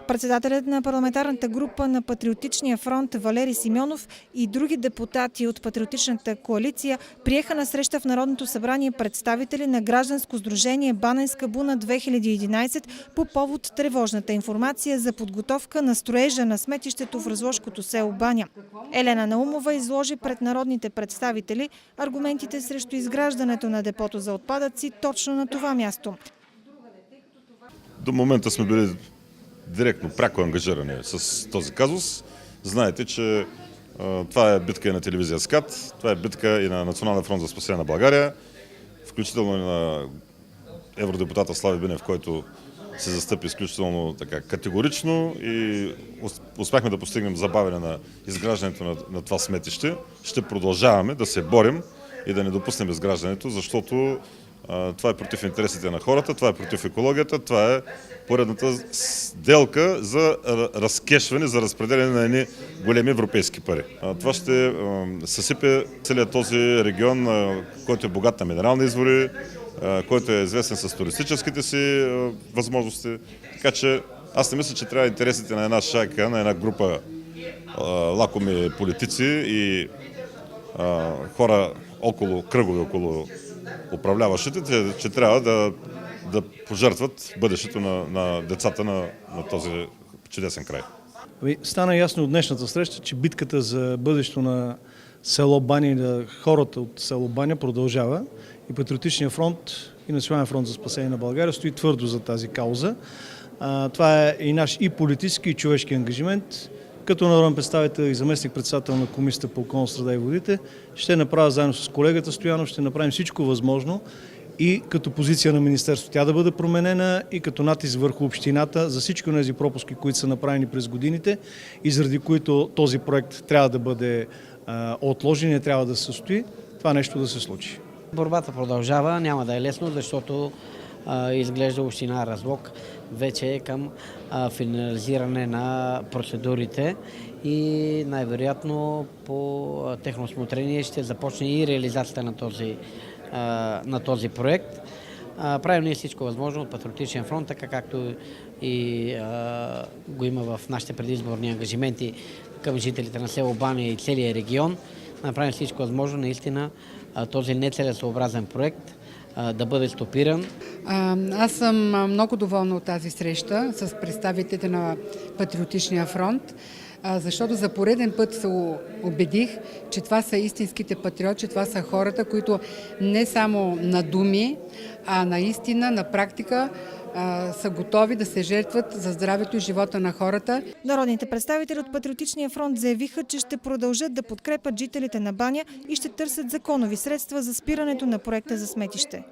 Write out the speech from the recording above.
Председателят на парламентарната група на Патриотичния фронт Валери Симеонов и други депутати от Патриотичната коалиция приеха на среща в Народното събрание представители на гражданско сдружение Баненска буна 2011 по повод тревожната информация за подготовка на строежа на сметището в разложкото село Баня. Елена Наумова изложи пред народните представители аргументите срещу изграждането на депото за отпадъци точно на това място. До момента сме били директно, пряко ангажирани с този казус. Знаете, че това е битка и на телевизия СКАТ, това е битка и на Националния фронт за спасение на България, включително и на евродепутата Слави Бинев, който се застъпи изключително така категорично и успяхме да постигнем забавяне на изграждането на това сметище. Ще продължаваме да се борим и да не допуснем изграждането, защото това е против интересите на хората, това е против екологията, това е поредната сделка за разкешване, за разпределение на едни големи европейски пари. Това ще съсипе целият този регион, който е богат на минерални извори, който е известен с туристическите си възможности. Така че аз не мисля, че трябва интересите на една шайка, на една група лакоми политици и хора кръгове около управляващите, че трябва да пожертват бъдещето на децата на този чудесен край. Стана ясно от днешната среща, че битката за бъдещето на село Баня и на хората от село Баня продължава. И Патриотичния фронт и Национален фронт за спасение на България стои твърдо за тази кауза. Това е и наш и политически, и човешки ангажимент. Като народен представител и заместник-председател на Комисията по околна среда и водите, ще направя заедно с колегата Стоянов, ще направим всичко възможно и като позиция на Министерството тя да бъде променена и като натиск върху общината за всички тези пропуски, които са направени през годините и заради които този проект трябва да бъде отложен и трябва да се състои, това нещо да се случи. Борбата продължава, няма да е лесно, защото изглежда община Разлог вече е към финализиране на процедурите и най-вероятно по техно усмотрение ще започне и реализацията на този проект. Правим ние всичко възможно от Патриотичен фронт, така както и го има в нашите предизборни ангажименти към жителите на село Баня и целия регион. Направим всичко възможно наистина този нецелесообразен проект да бъде стопиран. Аз съм много доволна от тази среща с представителите на Патриотичния фронт, защото за пореден път се убедих, че това са истинските патриоти, че това са хората, които не само на думи, а наистина, на практика са готови да се жертват за здравето и живота на хората. Народните представители от Патриотичния фронт заявиха, че ще продължат да подкрепят жителите на Баня и ще търсят законови средства за спирането на проекта за сметище.